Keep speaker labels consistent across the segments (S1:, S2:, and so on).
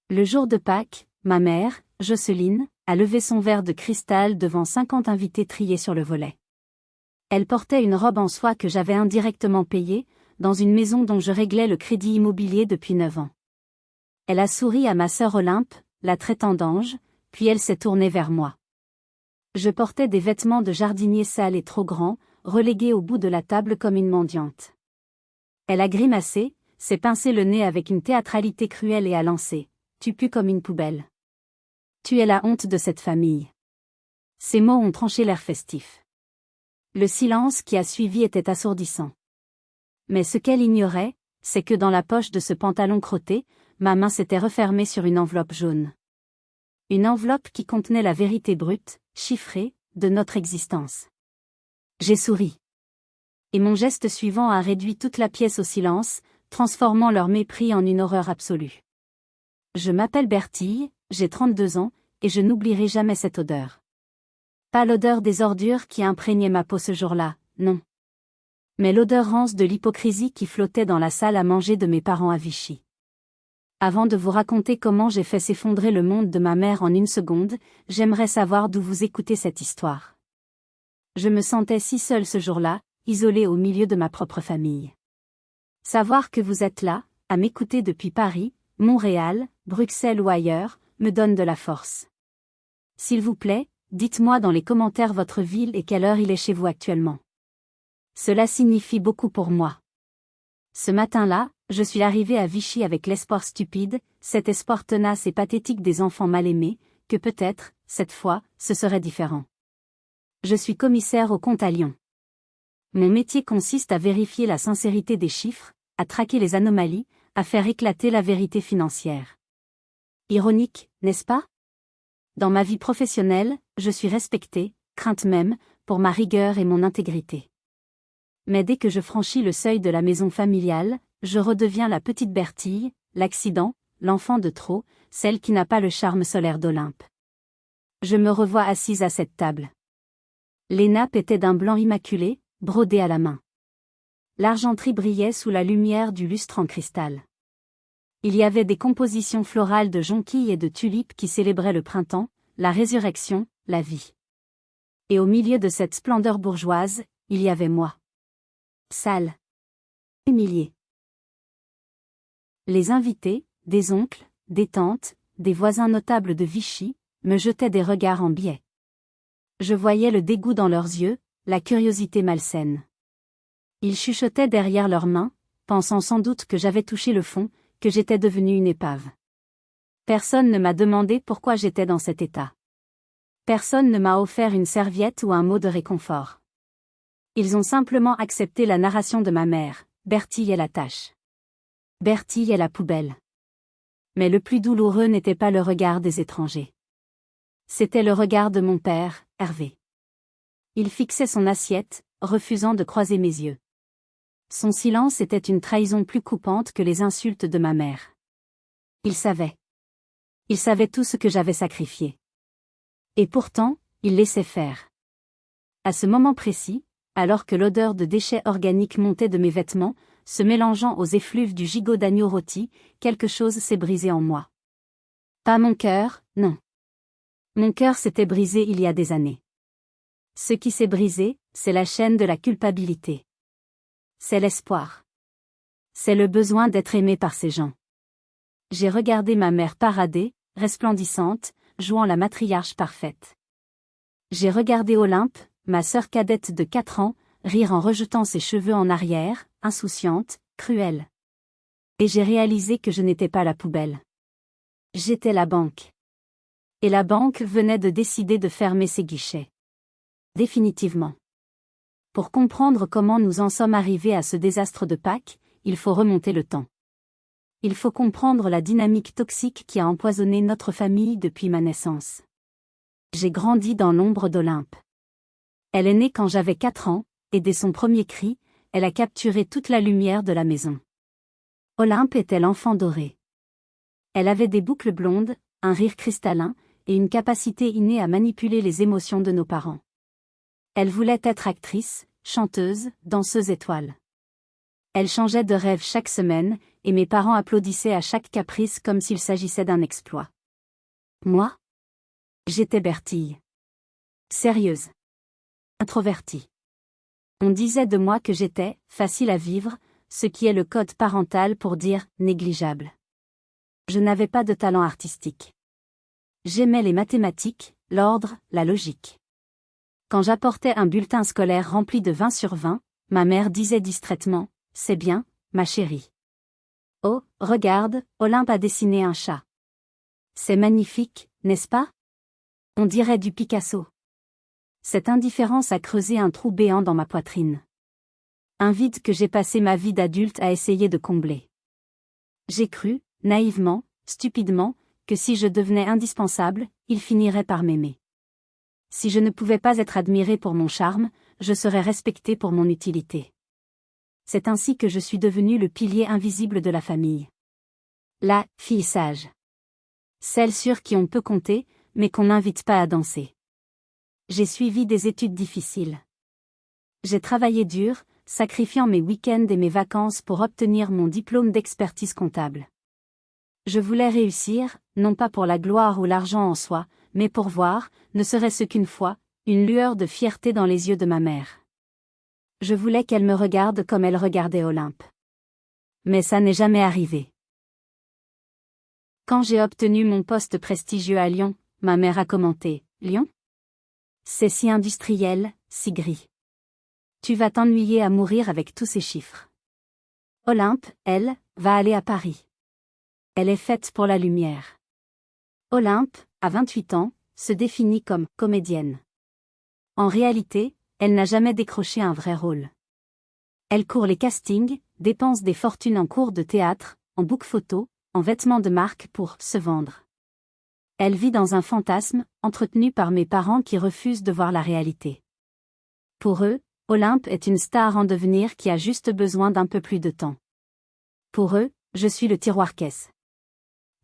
S1: Le jour de Pâques, ma mère, Jocelyne, a levé son verre de cristal devant 50 invités triés sur le volet. Elle portait une robe en soie que j'avais indirectement payée, dans une maison dont je réglais le crédit immobilier depuis 9 ans. Elle a souri à ma sœur Olympe, la traitant d'ange, puis elle s'est tournée vers moi. Je portais des vêtements de jardinier sales et trop grands, relégués au bout de la table comme une mendiante. Elle a grimacé, s'est pincé le nez avec une théâtralité cruelle et a lancé « Tu pues comme une poubelle. Tu es la honte de cette famille. » Ces mots ont tranché l'air festif. Le silence qui a suivi était assourdissant. Mais ce qu'elle ignorait, c'est que dans la poche de ce pantalon crotté, ma main s'était refermée sur une enveloppe jaune. Une enveloppe qui contenait la vérité brute, chiffrée, de notre existence. J'ai souri. Et mon geste suivant a réduit toute la pièce au silence, transformant leur mépris en une horreur absolue. Je m'appelle Bertille, j'ai 32 ans, et je n'oublierai jamais cette odeur. Pas l'odeur des ordures qui imprégnaient ma peau ce jour-là, non. Mais l'odeur rance de l'hypocrisie qui flottait dans la salle à manger de mes parents à Vichy. Avant de vous raconter comment j'ai fait s'effondrer le monde de ma mère en une seconde, j'aimerais savoir d'où vous écoutez cette histoire. Je me sentais si seule ce jour-là, isolée au milieu de ma propre famille. Savoir que vous êtes là, à m'écouter depuis Paris, Montréal, Bruxelles ou ailleurs, me donne de la force. S'il vous plaît, dites-moi dans les commentaires votre ville et quelle heure il est chez vous actuellement. Cela signifie beaucoup pour moi. Ce matin-là, je suis arrivée à Vichy avec l'espoir stupide, cet espoir tenace et pathétique des enfants mal aimés, que peut-être, cette fois, ce serait différent. Je suis commissaire au compte à Lyon. Mon métier consiste à vérifier la sincérité des chiffres, à traquer les anomalies, à faire éclater la vérité financière. Ironique, n'est-ce pas? Dans ma vie professionnelle, je suis respectée, crainte même, pour ma rigueur et mon intégrité. Mais dès que je franchis le seuil de la maison familiale, je redeviens la petite Bertille, l'accident, l'enfant de trop, celle qui n'a pas le charme solaire d'Olympe. Je me revois assise à cette table. Les nappes étaient d'un blanc immaculé, brodées à la main. L'argenterie brillait sous la lumière du lustre en cristal. Il y avait des compositions florales de jonquilles et de tulipes qui célébraient le printemps, la résurrection, la vie. Et au milieu de cette splendeur bourgeoise, il y avait moi. Sale. Humiliée. Les invités, des oncles, des tantes, des voisins notables de Vichy, me jetaient des regards en biais. Je voyais le dégoût dans leurs yeux, la curiosité malsaine. Ils chuchotaient derrière leurs mains, pensant sans doute que j'avais touché le fond, que j'étais devenue une épave. Personne ne m'a demandé pourquoi j'étais dans cet état. Personne ne m'a offert une serviette ou un mot de réconfort. Ils ont simplement accepté la narration de ma mère, Bertille est la tâche. Bertille est la poubelle. Mais le plus douloureux n'était pas le regard des étrangers. C'était le regard de mon père, Hervé. Il fixait son assiette, refusant de croiser mes yeux. Son silence était une trahison plus coupante que les insultes de ma mère. Il savait. Il savait tout ce que j'avais sacrifié. Et pourtant, il laissait faire. À ce moment précis, alors que l'odeur de déchets organiques montait de mes vêtements, se mélangeant aux effluves du gigot d'agneau rôti, quelque chose s'est brisé en moi. Pas mon cœur, non. Mon cœur s'était brisé il y a des années. Ce qui s'est brisé, c'est la chaîne de la culpabilité. C'est l'espoir. C'est le besoin d'être aimé par ces gens. J'ai regardé ma mère parader, resplendissante, jouant la matriarche parfaite. J'ai regardé Olympe, ma sœur cadette de 4 ans, rire en rejetant ses cheveux en arrière, insouciante, cruelle. Et j'ai réalisé que je n'étais pas la poubelle. J'étais la banque. Et la banque venait de décider de fermer ses guichets. Définitivement. Pour comprendre comment nous en sommes arrivés à ce désastre de Pâques, il faut remonter le temps. Il faut comprendre la dynamique toxique qui a empoisonné notre famille depuis ma naissance. J'ai grandi dans l'ombre d'Olympe. Elle est née quand j'avais 4 ans, et dès son premier cri, elle a capturé toute la lumière de la maison. Olympe était l'enfant doré. Elle avait des boucles blondes, un rire cristallin, et une capacité innée à manipuler les émotions de nos parents. Elle voulait être actrice, chanteuse, danseuse étoile. Elle changeait de rêve chaque semaine, et mes parents applaudissaient à chaque caprice comme s'il s'agissait d'un exploit. Moi? J'étais Bertille. Sérieuse. Introvertie. On disait de moi que j'étais facile à vivre, ce qui est le code parental pour dire négligeable. Je n'avais pas de talent artistique. J'aimais les mathématiques, l'ordre, la logique. Quand j'apportais un bulletin scolaire rempli de 20 sur 20, ma mère disait distraitement, « C'est bien, ma chérie. Oh, regarde, Olympe a dessiné un chat. C'est magnifique, n'est-ce pas? On dirait du Picasso. » Cette indifférence a creusé un trou béant dans ma poitrine. Un vide que j'ai passé ma vie d'adulte à essayer de combler. J'ai cru, naïvement, stupidement, que si je devenais indispensable, il finirait par m'aimer. Si je ne pouvais pas être admirée pour mon charme, je serais respectée pour mon utilité. C'est ainsi que je suis devenue le pilier invisible de la famille. La fille sage. Celle sur qui on peut compter, mais qu'on n'invite pas à danser. J'ai suivi des études difficiles. J'ai travaillé dur, sacrifiant mes week-ends et mes vacances pour obtenir mon diplôme d'expertise comptable. Je voulais réussir, non pas pour la gloire ou l'argent en soi, mais pour voir, ne serait-ce qu'une fois, une lueur de fierté dans les yeux de ma mère. Je voulais qu'elle me regarde comme elle regardait Olympe. Mais ça n'est jamais arrivé. Quand j'ai obtenu mon poste prestigieux à Lyon, ma mère a commenté, « Lyon? C'est si industriel, si gris. Tu vas t'ennuyer à mourir avec tous ces chiffres. Olympe, elle, va aller à Paris. Elle est faite pour la lumière. » Olympe, à 28 ans, se définit comme comédienne. En réalité, elle n'a jamais décroché un vrai rôle. Elle court les castings, dépense des fortunes en cours de théâtre, en book photo, en vêtements de marque pour se vendre. Elle vit dans un fantasme, entretenu par mes parents qui refusent de voir la réalité. Pour eux, Olympe est une star en devenir qui a juste besoin d'un peu plus de temps. Pour eux, je suis le tiroir-caisse.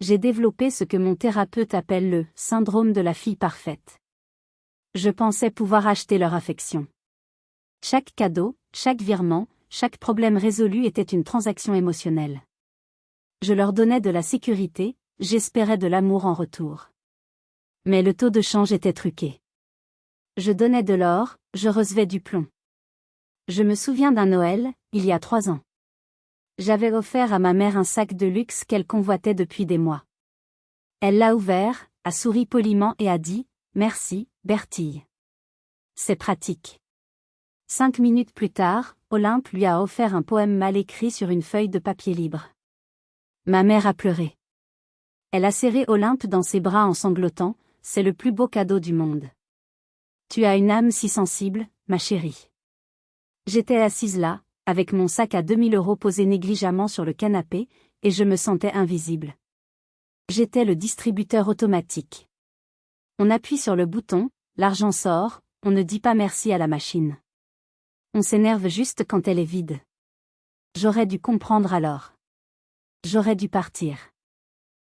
S1: J'ai développé ce que mon thérapeute appelle le « syndrome de la fille parfaite ». Je pensais pouvoir acheter leur affection. Chaque cadeau, chaque virement, chaque problème résolu était une transaction émotionnelle. Je leur donnais de la sécurité, j'espérais de l'amour en retour. Mais le taux de change était truqué. Je donnais de l'or, je recevais du plomb. Je me souviens d'un Noël, il y a 3 ans. J'avais offert à ma mère un sac de luxe qu'elle convoitait depuis des mois. Elle l'a ouvert, a souri poliment et a dit « Merci, Bertille. C'est pratique. » 5 minutes plus tard, Olympe lui a offert un poème mal écrit sur une feuille de papier libre. Ma mère a pleuré. Elle a serré Olympe dans ses bras en sanglotant, « C'est le plus beau cadeau du monde. Tu as une âme si sensible, ma chérie. » J'étais assise là, avec mon sac à 2000 € posé négligemment sur le canapé, et je me sentais invisible. J'étais le distributeur automatique. On appuie sur le bouton, l'argent sort, on ne dit pas merci à la machine. On s'énerve juste quand elle est vide. J'aurais dû comprendre alors. J'aurais dû partir.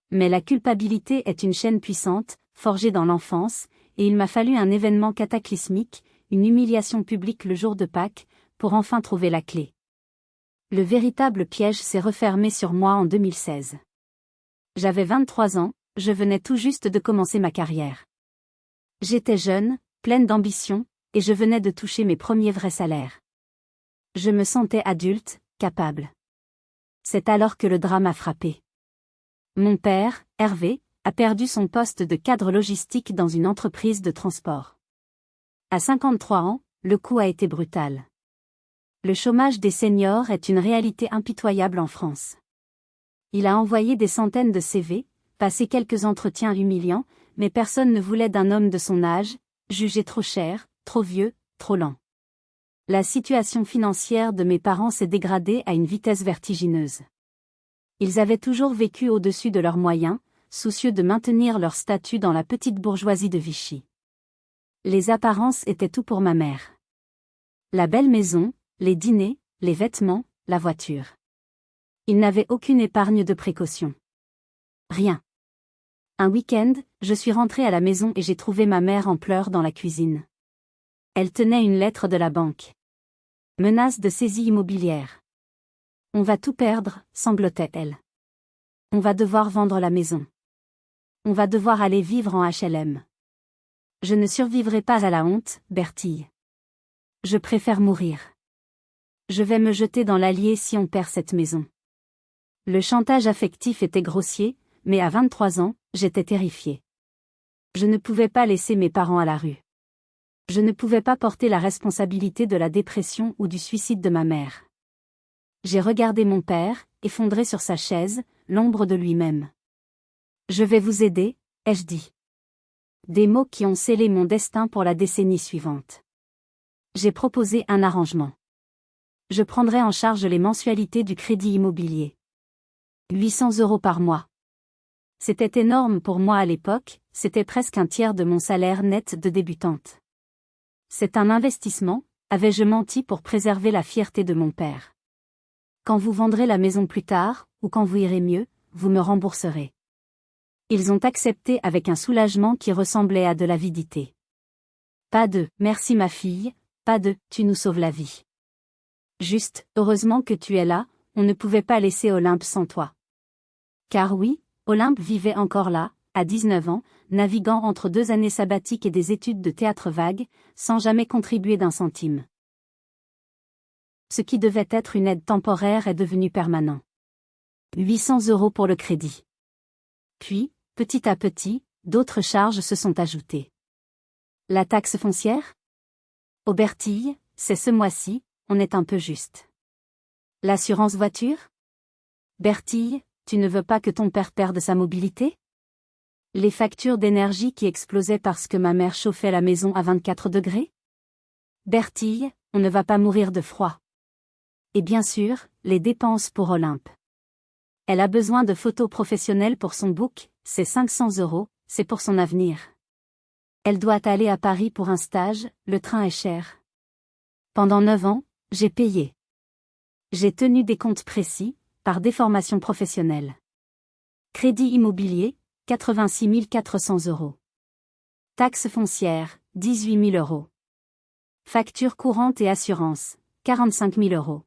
S1: Mais la culpabilité est une chaîne puissante, forgée dans l'enfance, et il m'a fallu un événement cataclysmique, une humiliation publique le jour de Pâques, pour enfin trouver la clé. Le véritable piège s'est refermé sur moi en 2016. J'avais 23 ans, je venais tout juste de commencer ma carrière. J'étais jeune, pleine d'ambition, et je venais de toucher mes premiers vrais salaires. Je me sentais adulte, capable. C'est alors que le drame a frappé. Mon père, Hervé, a perdu son poste de cadre logistique dans une entreprise de transport. À 53 ans, le coup a été brutal. Le chômage des seniors est une réalité impitoyable en France. Il a envoyé des centaines de CV, passé quelques entretiens humiliants, mais personne ne voulait d'un homme de son âge, jugé trop cher, trop vieux, trop lent. La situation financière de mes parents s'est dégradée à une vitesse vertigineuse. Ils avaient toujours vécu au-dessus de leurs moyens, soucieux de maintenir leur statut dans la petite bourgeoisie de Vichy. Les apparences étaient tout pour ma mère. La belle maison, les dîners, les vêtements, la voiture. Ils n'avaient aucune épargne de précaution. Rien. Un week-end, je suis rentrée à la maison et j'ai trouvé ma mère en pleurs dans la cuisine. Elle tenait une lettre de la banque. Menace de saisie immobilière. On va tout perdre, sanglotait-elle. On va devoir vendre la maison. On va devoir aller vivre en HLM. Je ne survivrai pas à la honte, Bertille. Je préfère mourir. Je vais me jeter dans l'Allier si on perd cette maison. Le chantage affectif était grossier, mais à 23 ans, j'étais terrifiée. Je ne pouvais pas laisser mes parents à la rue. Je ne pouvais pas porter la responsabilité de la dépression ou du suicide de ma mère. J'ai regardé mon père, effondré sur sa chaise, l'ombre de lui-même. Je vais vous aider, ai-je dit. Des mots qui ont scellé mon destin pour la décennie suivante. J'ai proposé un arrangement. Je prendrai en charge les mensualités du crédit immobilier. 800 € par mois. C'était énorme pour moi à l'époque, c'était presque un tiers de mon salaire net de débutante. C'est un investissement, avais-je menti pour préserver la fierté de mon père. Quand vous vendrez la maison plus tard, ou quand vous irez mieux, vous me rembourserez. Ils ont accepté avec un soulagement qui ressemblait à de l'avidité. Pas de « merci ma fille », pas de « tu nous sauves la vie ». Juste « heureusement que tu es là, on ne pouvait pas laisser Olympe sans toi ». Car oui, Olympe vivait encore là, à 19 ans, naviguant entre 2 années sabbatiques et des études de théâtre vague, sans jamais contribuer d'un centime. Ce qui devait être une aide temporaire est devenu permanent. 800 € pour le crédit. Puis, petit à petit, d'autres charges se sont ajoutées. La taxe foncière ? Au Bertille, c'est ce mois-ci, on est un peu juste. L'assurance voiture ? Bertille, tu ne veux pas que ton père perde sa mobilité ? Les factures d'énergie qui explosaient parce que ma mère chauffait la maison à 24 degrés ? Bertille, on ne va pas mourir de froid. Et bien sûr, les dépenses pour Olympe. Elle a besoin de photos professionnelles pour son book, c'est 500 €, c'est pour son avenir. Elle doit aller à Paris pour un stage, le train est cher. Pendant 9 ans, j'ai payé. J'ai tenu des comptes précis, par déformation professionnelle. Crédit immobilier, 86 400 €. Taxe foncière, 18 000 €. Facture courante et assurance, 45 000 €.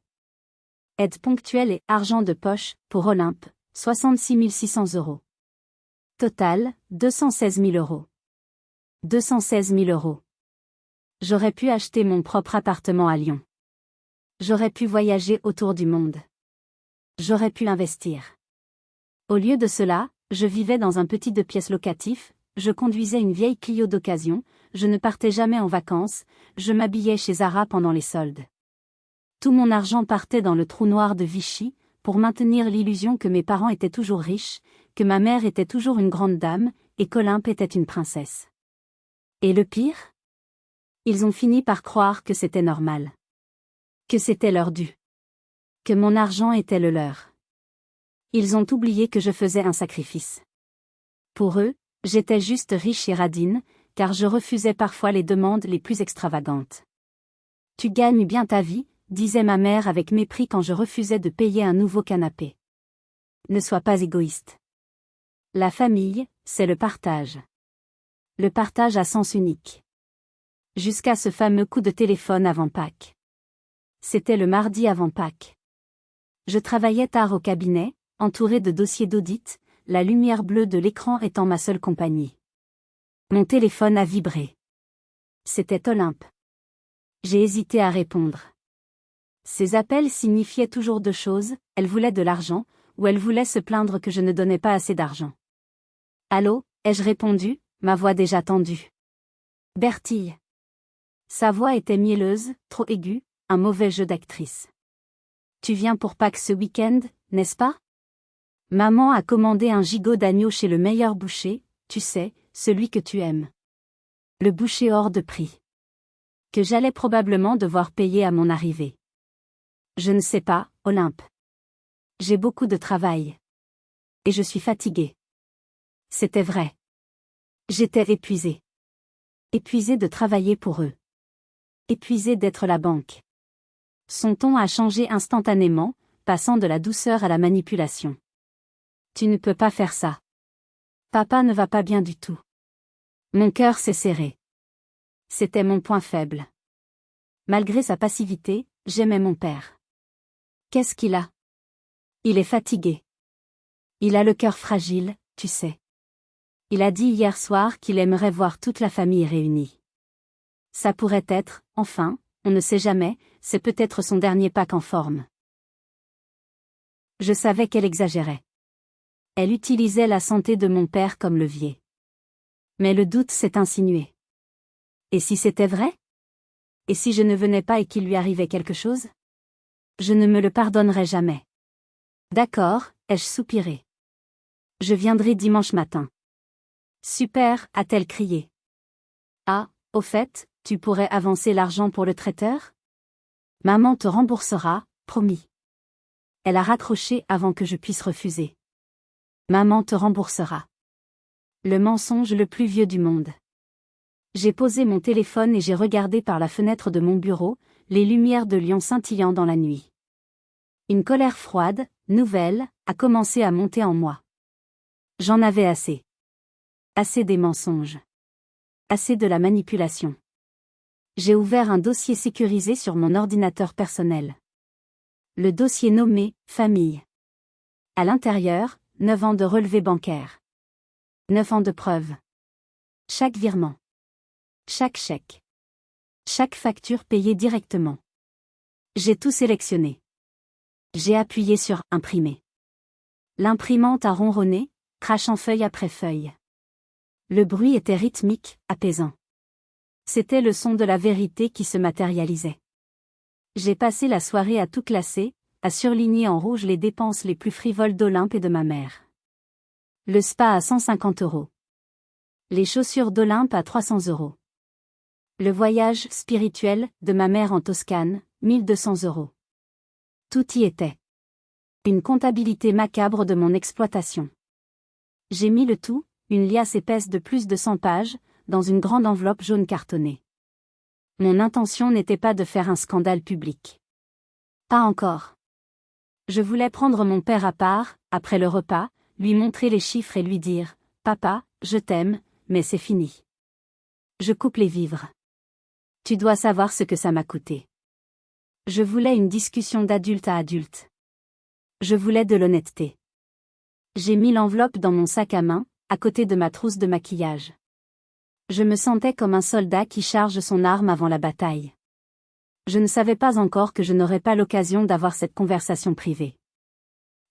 S1: Aide ponctuelle et argent de poche, pour Olympe, 66 600 €. Total, 216 000 €. 216 000 €. J'aurais pu acheter mon propre appartement à Lyon. J'aurais pu voyager autour du monde. J'aurais pu investir. Au lieu de cela, je vivais dans un petit 2 pièces locatif, je conduisais une vieille Clio d'occasion, je ne partais jamais en vacances, je m'habillais chez Zara pendant les soldes. Tout mon argent partait dans le trou noir de Vichy, pour maintenir l'illusion que mes parents étaient toujours riches, que ma mère était toujours une grande dame, et qu'Olympe était une princesse. Et le pire ? Ils ont fini par croire que c'était normal. Que c'était leur dû. Que mon argent était le leur. Ils ont oublié que je faisais un sacrifice. Pour eux, j'étais juste riche et radine, car je refusais parfois les demandes les plus extravagantes. Tu gagnes bien ta vie, disait ma mère avec mépris quand je refusais de payer un nouveau canapé. Ne sois pas égoïste. La famille, c'est le partage. Le partage à sens unique. Jusqu'à ce fameux coup de téléphone avant Pâques. C'était le mardi avant Pâques. Je travaillais tard au cabinet, entouré de dossiers d'audit, la lumière bleue de l'écran étant ma seule compagnie. Mon téléphone a vibré. C'était Olympe. J'ai hésité à répondre. Ces appels signifiaient toujours 2 choses, elle voulait de l'argent, ou elle voulait se plaindre que je ne donnais pas assez d'argent. Allô, ai-je répondu, ma voix déjà tendue. Bertille. Sa voix était mielleuse, trop aiguë, un mauvais jeu d'actrice. Tu viens pour Pâques ce week-end, n'est-ce pas ? Maman a commandé un gigot d'agneau chez le meilleur boucher, tu sais, celui que tu aimes. Le boucher hors de prix. Que j'allais probablement devoir payer à mon arrivée. Je ne sais pas, Olympe. J'ai beaucoup de travail. Et je suis fatiguée. C'était vrai. J'étais épuisée. Épuisée de travailler pour eux. Épuisée d'être la banque. Son ton a changé instantanément, passant de la douceur à la manipulation. Tu ne peux pas faire ça. Papa ne va pas bien du tout. Mon cœur s'est serré. C'était mon point faible. Malgré sa passivité, j'aimais mon père. Qu'est-ce qu'il a ? Il est fatigué. Il a le cœur fragile, tu sais. Il a dit hier soir qu'il aimerait voir toute la famille réunie. Ça pourrait être, enfin, on ne sait jamais, c'est peut-être son dernier Pâques en forme. Je savais qu'elle exagérait. Elle utilisait la santé de mon père comme levier. Mais le doute s'est insinué. Et si c'était vrai? Et si je ne venais pas et qu'il lui arrivait quelque chose? Je ne me le pardonnerai jamais. D'accord, ai-je soupiré. Je viendrai dimanche matin. Super, a-t-elle crié. Ah, au fait, tu pourrais avancer l'argent pour le traiteur? Maman te remboursera, promis. Elle a raccroché avant que je puisse refuser. Maman te remboursera. Le mensonge le plus vieux du monde. J'ai posé mon téléphone et j'ai regardé par la fenêtre de mon bureau, les lumières de Lyon scintillant dans la nuit. Une colère froide, nouvelle, a commencé à monter en moi. J'en avais assez. Assez des mensonges. Assez de la manipulation. J'ai ouvert un dossier sécurisé sur mon ordinateur personnel. Le dossier nommé « Famille ». À l'intérieur, 9 ans de relevé bancaire. 9 ans de preuves. Chaque virement. Chaque chèque. Chaque facture payée directement. J'ai tout sélectionné. J'ai appuyé sur « Imprimer ». L'imprimante a ronronné, crachant feuille après feuille. Le bruit était rythmique, apaisant. C'était le son de la vérité qui se matérialisait. J'ai passé la soirée à tout classer, à surligner en rouge les dépenses les plus frivoles d'Olympe et de ma mère. Le spa à 150 €. Les chaussures d'Olympe à 300 €. Le voyage spirituel de ma mère en Toscane, 1200 €. Tout y était. Une comptabilité macabre de mon exploitation. J'ai mis le tout, une liasse épaisse de plus de 100 pages, dans une grande enveloppe jaune cartonnée. Mon intention n'était pas de faire un scandale public. Pas encore. Je voulais prendre mon père à part, après le repas, lui montrer les chiffres et lui dire « Papa, je t'aime, mais c'est fini. Je coupe les vivres. Tu dois savoir ce que ça m'a coûté. » Je voulais une discussion d'adulte à adulte. Je voulais de l'honnêteté. J'ai mis l'enveloppe dans mon sac à main, à côté de ma trousse de maquillage. Je me sentais comme un soldat qui charge son arme avant la bataille. Je ne savais pas encore que je n'aurais pas l'occasion d'avoir cette conversation privée.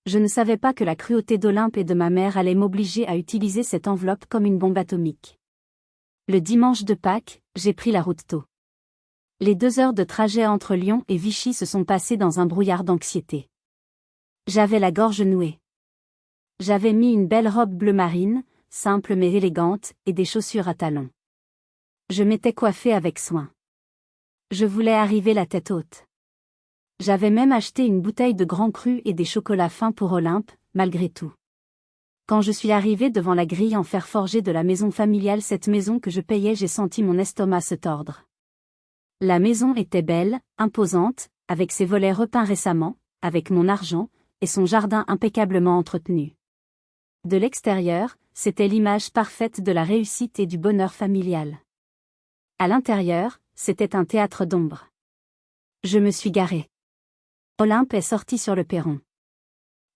S1: Je ne savais pas que la cruauté d'Olympe et de ma mère allait m'obliger à utiliser cette enveloppe comme une bombe atomique. Le dimanche de Pâques, j'ai pris la route tôt. Les 2 heures de trajet entre Lyon et Vichy se sont passées dans un brouillard d'anxiété. J'avais la gorge nouée. J'avais mis une belle robe bleu marine, simple mais élégante, et des chaussures à talons. Je m'étais coiffée avec soin. Je voulais arriver la tête haute. J'avais même acheté une bouteille de Grand Cru et des chocolats fins pour Olympe, malgré tout. Quand je suis arrivée devant la grille en fer forgé de la maison familiale, cette maison que je payais, j'ai senti mon estomac se tordre. La maison était belle, imposante, avec ses volets repeints récemment, avec mon argent, et son jardin impeccablement entretenu. De l'extérieur, c'était l'image parfaite de la réussite et du bonheur familial. À l'intérieur, c'était un théâtre d'ombre. Je me suis garée. Olympe est sortie sur le perron.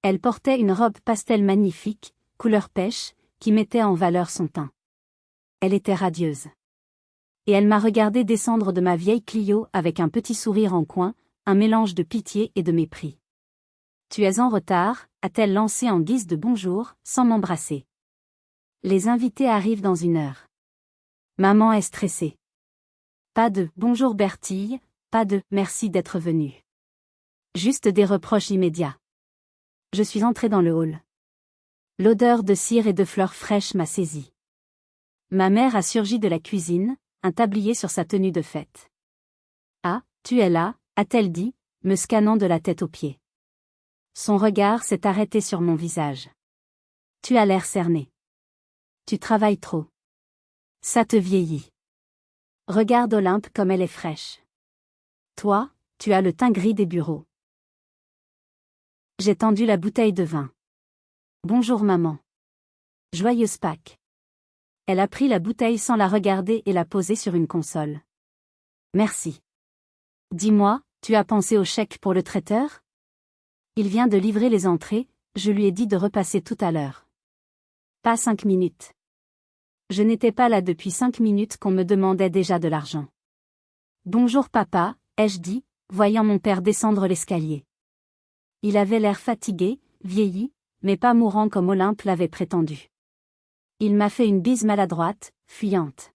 S1: Elle portait une robe pastel magnifique, couleur pêche, qui mettait en valeur son teint. Elle était radieuse. Et elle m'a regardé descendre de ma vieille Clio avec un petit sourire en coin, un mélange de pitié et de mépris. « Tu es en retard », a-t-elle lancé en guise de bonjour, sans m'embrasser. Les invités arrivent dans 1 heure. Maman est stressée. Pas de « bonjour Bertille », pas de « merci d'être venue ». Juste des reproches immédiats. Je suis entrée dans le hall. L'odeur de cire et de fleurs fraîches m'a saisie. Ma mère a surgi de la cuisine, un tablier sur sa tenue de fête. « Ah, tu es là », a-t-elle dit, me scannant de la tête aux pieds. Son regard s'est arrêté sur mon visage. « Tu as l'air cerné. Tu travailles trop. Ça te vieillit. Regarde Olympe comme elle est fraîche. Toi, tu as le teint gris des bureaux. » J'ai tendu la bouteille de vin. « Bonjour maman. Joyeuse Pâques. » Elle a pris la bouteille sans la regarder et l'a posée sur une console. « Merci. Dis-moi, tu as pensé au chèque pour le traiteur ? Il vient de livrer les entrées, je lui ai dit de repasser tout à l'heure. Pas 5 minutes. Je n'étais pas là depuis 5 minutes qu'on me demandait déjà de l'argent. Bonjour papa, ai-je dit, voyant mon père descendre l'escalier. Il avait l'air fatigué, vieilli, mais pas mourant comme Olympe l'avait prétendu. Il m'a fait une bise maladroite, fuyante.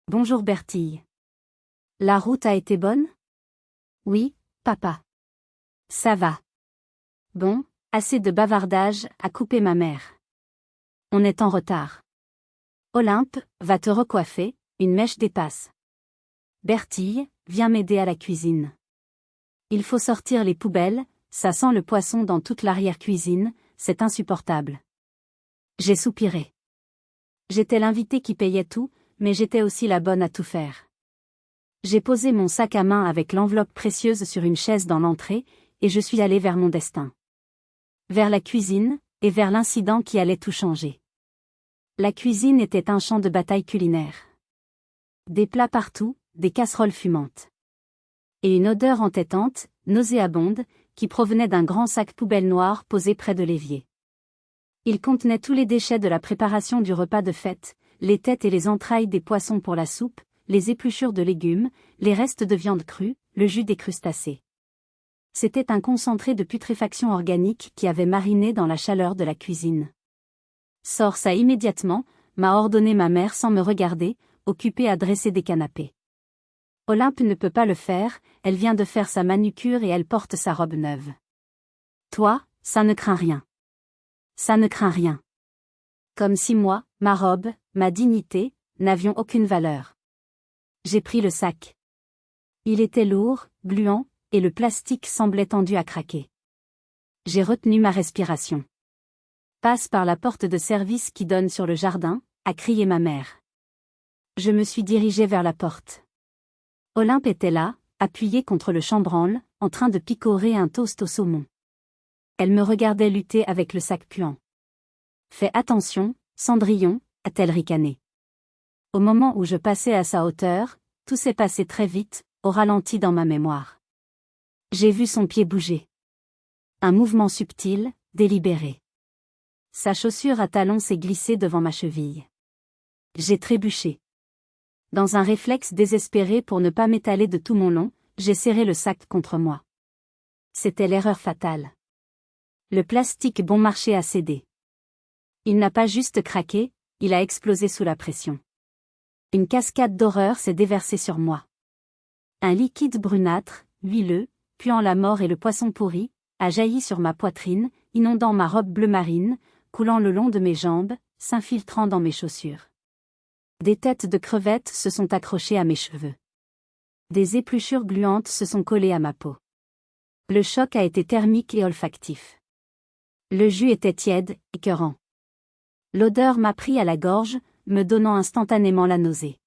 S1: Bonjour Bertille. La route a été bonne? Oui, papa. Ça va. Bon, assez de bavardage, a coupé ma mère. On est en retard. Olympe, va te recoiffer, une mèche dépasse. Bertille, viens m'aider à la cuisine. Il faut sortir les poubelles, ça sent le poisson dans toute l'arrière-cuisine, c'est insupportable. J'ai soupiré. J'étais l'invité qui payait tout, mais j'étais aussi la bonne à tout faire. J'ai posé mon sac à main avec l'enveloppe précieuse sur une chaise dans l'entrée, et je suis allé vers mon destin. Vers la cuisine, et vers l'incident qui allait tout changer. La cuisine était un champ de bataille culinaire. Des plats partout, des casseroles fumantes. Et une odeur entêtante, nauséabonde, qui provenait d'un grand sac poubelle noir posé près de l'évier. Il contenait tous les déchets de la préparation du repas de fête, les têtes et les entrailles des poissons pour la soupe, les épluchures de légumes, les restes de viande crue, le jus des crustacés. C'était un concentré de putréfaction organique qui avait mariné dans la chaleur de la cuisine. Sors ça immédiatement, m'a ordonné ma mère sans me regarder, occupée à dresser des canapés. Olympe ne peut pas le faire, elle vient de faire sa manucure et elle porte sa robe neuve. Toi, ça ne craint rien. Ça ne craint rien. Comme si moi, ma robe, ma dignité, n'avions aucune valeur. J'ai pris le sac. Il était lourd, gluant, et le plastique semblait tendu à craquer. J'ai retenu ma respiration. Passe par la porte de service qui donne sur le jardin, a crié ma mère. Je me suis dirigée vers la porte. Olympe était là, appuyée contre le chambranle, en train de picorer un toast au saumon. Elle me regardait lutter avec le sac puant. Fais attention, Cendrillon, a-t-elle ricané. Au moment où je passais à sa hauteur, tout s'est passé très vite, au ralenti dans ma mémoire. J'ai vu son pied bouger. Un mouvement subtil, délibéré. Sa chaussure à talons s'est glissée devant ma cheville. J'ai trébuché. Dans un réflexe désespéré pour ne pas m'étaler de tout mon long, j'ai serré le sac contre moi. C'était l'erreur fatale. Le plastique bon marché a cédé. Il n'a pas juste craqué, il a explosé sous la pression. Une cascade d'horreur s'est déversée sur moi. Un liquide brunâtre, huileux, puant la mort et le poisson pourri, a jailli sur ma poitrine, inondant ma robe bleu marine, coulant le long de mes jambes, s'infiltrant dans mes chaussures. Des têtes de crevettes se sont accrochées à mes cheveux. Des épluchures gluantes se sont collées à ma peau. Le choc a été thermique et olfactif. Le jus était tiède, écœurant. L'odeur m'a pris à la gorge, me donnant instantanément la nausée.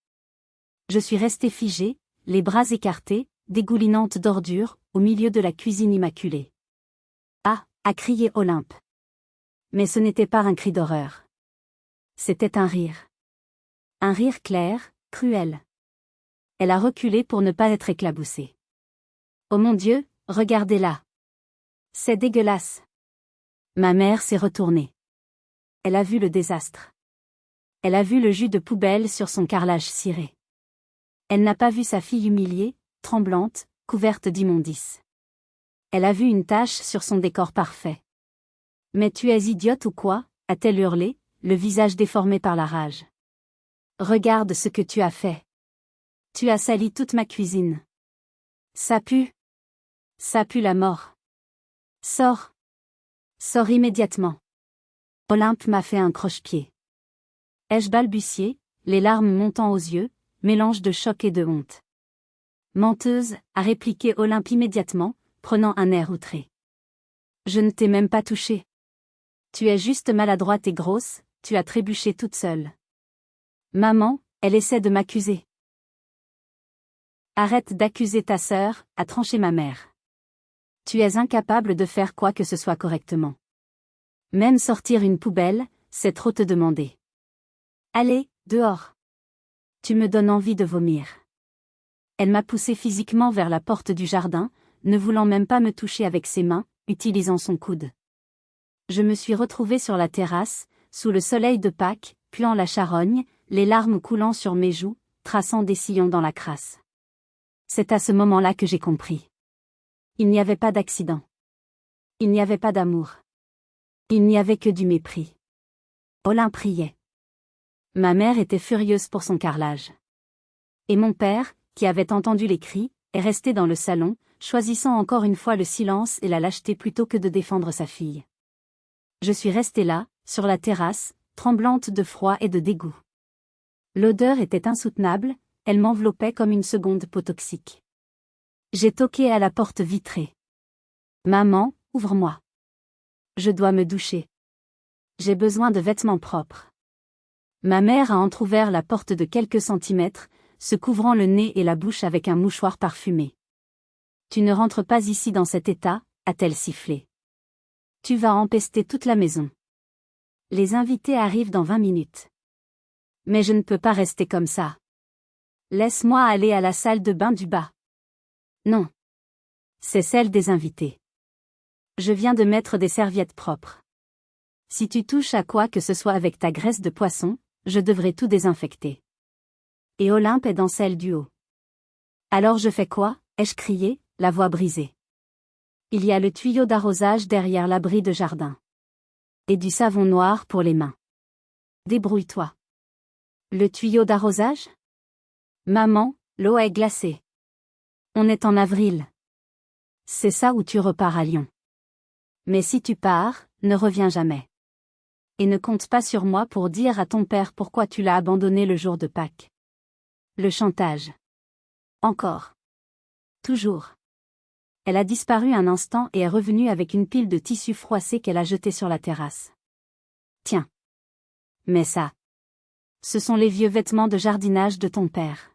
S1: Je suis restée figée, les bras écartés, dégoulinante d'ordures, au milieu de la cuisine immaculée. Ah, a crié Olympe. Mais ce n'était pas un cri d'horreur. C'était un rire. Un rire clair, cruel. Elle a reculé pour ne pas être éclaboussée. Oh mon Dieu, regardez-la. C'est dégueulasse. Ma mère s'est retournée. Elle a vu le désastre. Elle a vu le jus de poubelle sur son carrelage ciré. Elle n'a pas vu sa fille humiliée, tremblante, couverte d'immondices. Elle a vu une tache sur son décor parfait. Mais tu es idiote ou quoi, a-t-elle hurlé, le visage déformé par la rage. Regarde ce que tu as fait. Tu as sali toute ma cuisine. Ça pue. Ça pue la mort. Sors. Sors immédiatement. Olympe m'a fait un croche-pied. Ai-je balbutié, les larmes montant aux yeux, mélange de choc et de honte. Menteuse, a répliqué Olympe immédiatement, prenant un air outré. Je ne t'ai même pas touchée. Tu es juste maladroite et grosse, tu as trébuché toute seule. Maman, elle essaie de m'accuser. Arrête d'accuser ta sœur, a tranché ma mère. Tu es incapable de faire quoi que ce soit correctement. Même sortir une poubelle, c'est trop te demander. Allez, dehors. Tu me donnes envie de vomir. Elle m'a poussé physiquement vers la porte du jardin, ne voulant même pas me toucher avec ses mains, utilisant son coude. Je me suis retrouvée sur la terrasse, sous le soleil de Pâques, puant la charogne, les larmes coulant sur mes joues, traçant des sillons dans la crasse. C'est à ce moment-là que j'ai compris. Il n'y avait pas d'accident. Il n'y avait pas d'amour. Il n'y avait que du mépris. Olympe priait. Ma mère était furieuse pour son carrelage. Et mon père, qui avait entendu les cris, est resté dans le salon, choisissant encore une fois le silence et la lâcheté plutôt que de défendre sa fille. Je suis restée là, sur la terrasse, tremblante de froid et de dégoût. L'odeur était insoutenable, elle m'enveloppait comme une seconde peau toxique. J'ai toqué à la porte vitrée. Maman, ouvre-moi. Je dois me doucher. J'ai besoin de vêtements propres. Ma mère a entrouvert la porte de quelques centimètres, se couvrant le nez et la bouche avec un mouchoir parfumé. Tu ne rentres pas ici dans cet état, a-t-elle sifflé. Tu vas empester toute la maison. Les invités arrivent dans 20 minutes. Mais je ne peux pas rester comme ça. Laisse-moi aller à la salle de bain du bas. Non. C'est celle des invités. Je viens de mettre des serviettes propres. Si tu touches à quoi que ce soit avec ta graisse de poisson, je devrais tout désinfecter. Et Olympe est dans celle du haut. Alors je fais quoi, ai-je crié, la voix brisée. Il y a le tuyau d'arrosage derrière l'abri de jardin. Et du savon noir pour les mains. Débrouille-toi. Le tuyau d'arrosage? Maman, l'eau est glacée. On est en avril. C'est ça où tu repars à Lyon. Mais si tu pars, ne reviens jamais. Et ne compte pas sur moi pour dire à ton père pourquoi tu l'as abandonné le jour de Pâques. Le chantage. Encore. Toujours. Elle a disparu un instant et est revenue avec une pile de tissus froissés qu'elle a jetés sur la terrasse. Tiens. Mais ça. Ce sont les vieux vêtements de jardinage de ton père.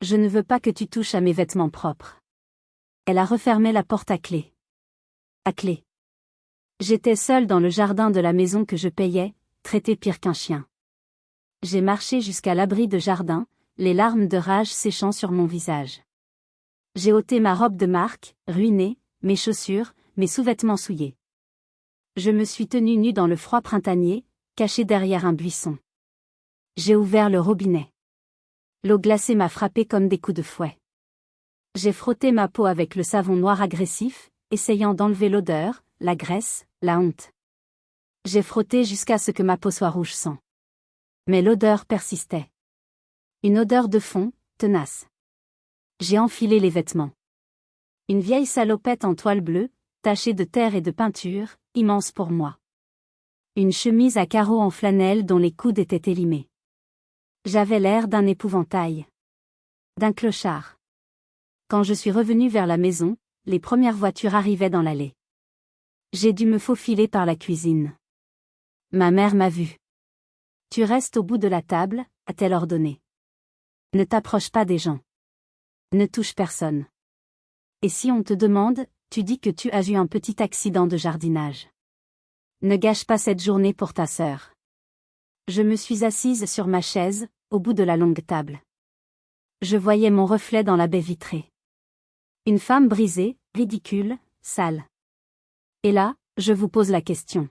S1: Je ne veux pas que tu touches à mes vêtements propres. Elle a refermé la porte à clé. À clé. J'étais seule dans le jardin de la maison que je payais, traitée pire qu'un chien. J'ai marché jusqu'à l'abri de jardin, les larmes de rage séchant sur mon visage. J'ai ôté ma robe de marque, ruinée, mes chaussures, mes sous-vêtements souillés. Je me suis tenue nue dans le froid printanier, cachée derrière un buisson. J'ai ouvert le robinet. L'eau glacée m'a frappé comme des coups de fouet. J'ai frotté ma peau avec le savon noir agressif, essayant d'enlever l'odeur, la graisse, la honte. J'ai frotté jusqu'à ce que ma peau soit rouge sang. Mais l'odeur persistait. Une odeur de fond, tenace. J'ai enfilé les vêtements. Une vieille salopette en toile bleue, tachée de terre et de peinture, immense pour moi. Une chemise à carreaux en flanelle dont les coudes étaient élimés. J'avais l'air d'un épouvantail. D'un clochard. Quand je suis revenue vers la maison, les premières voitures arrivaient dans l'allée. J'ai dû me faufiler par la cuisine. Ma mère m'a vue. Tu restes au bout de la table, a-t-elle ordonné. Ne t'approche pas des gens. Ne touche personne. Et si on te demande, tu dis que tu as eu un petit accident de jardinage. Ne gâche pas cette journée pour ta sœur. Je me suis assise sur ma chaise, au bout de la longue table. Je voyais mon reflet dans la baie vitrée. Une femme brisée, ridicule, sale. Et là, je vous pose la question.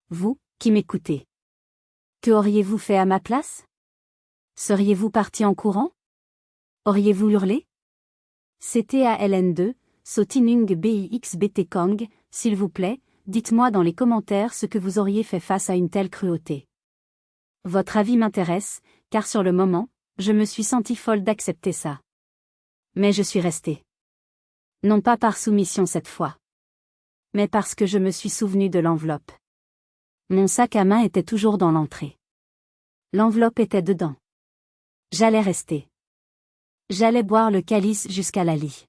S1: Vous, qui m'écoutez. Que auriez-vous fait à ma place? Seriez-vous parti en courant? Auriez-vous hurlé? CTALN2, Sotinung BIXBT Kang, s'il vous plaît, dites-moi dans les commentaires ce que vous auriez fait face à une telle cruauté. Votre avis m'intéresse, car sur le moment, je me suis sentie folle d'accepter ça. Mais je suis restée. Non pas par soumission cette fois. Mais parce que je me suis souvenue de l'enveloppe. Mon sac à main était toujours dans l'entrée. L'enveloppe était dedans. J'allais rester. J'allais boire le calice jusqu'à la lie.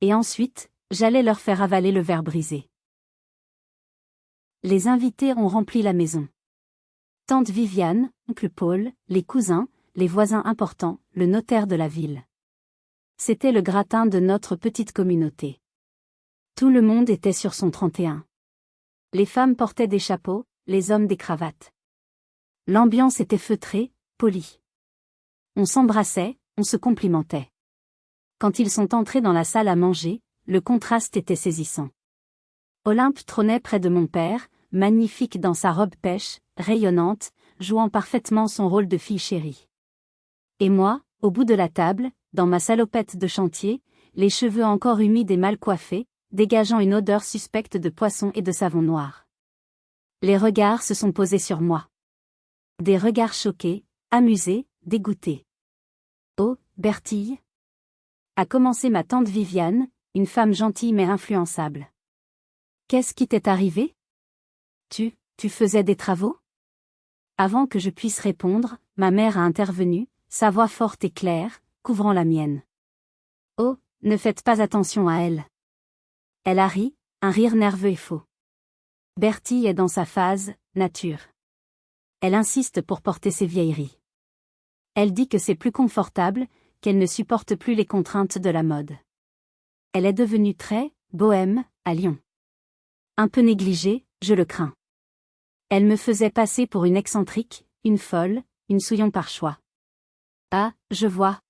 S1: Et ensuite, j'allais leur faire avaler le verre brisé. Les invités ont rempli la maison. Tante Viviane, oncle Paul, les cousins, les voisins importants, le notaire de la ville. C'était le gratin de notre petite communauté. Tout le monde était sur son 31. Les femmes portaient des chapeaux, les hommes des cravates. L'ambiance était feutrée, polie. On s'embrassait, on se complimentait. Quand ils sont entrés dans la salle à manger, le contraste était saisissant. Olympe trônait près de mon père, magnifique dans sa robe pêche, rayonnante, jouant parfaitement son rôle de fille chérie. Et moi, au bout de la table, dans ma salopette de chantier, les cheveux encore humides et mal coiffés, dégageant une odeur suspecte de poisson et de savon noir. Les regards se sont posés sur moi. Des regards choqués, amusés, dégoûtés. Oh, Bertille, a commencé ma tante Viviane, une femme gentille mais influençable. Qu'est-ce qui t'est arrivé? Tu faisais des travaux? Avant que je puisse répondre, ma mère a intervenu, sa voix forte et claire, couvrant la mienne. Oh, ne faites pas attention à elle. Elle a ri, un rire nerveux et faux. Bertille est dans sa phase, nature. Elle insiste pour porter ses vieilleries. Elle dit que c'est plus confortable, qu'elle ne supporte plus les contraintes de la mode. Elle est devenue très bohème à Lyon. Un peu négligée, je le crains. Elle me faisait passer pour une excentrique, une folle, une souillon par choix. Ah, je vois,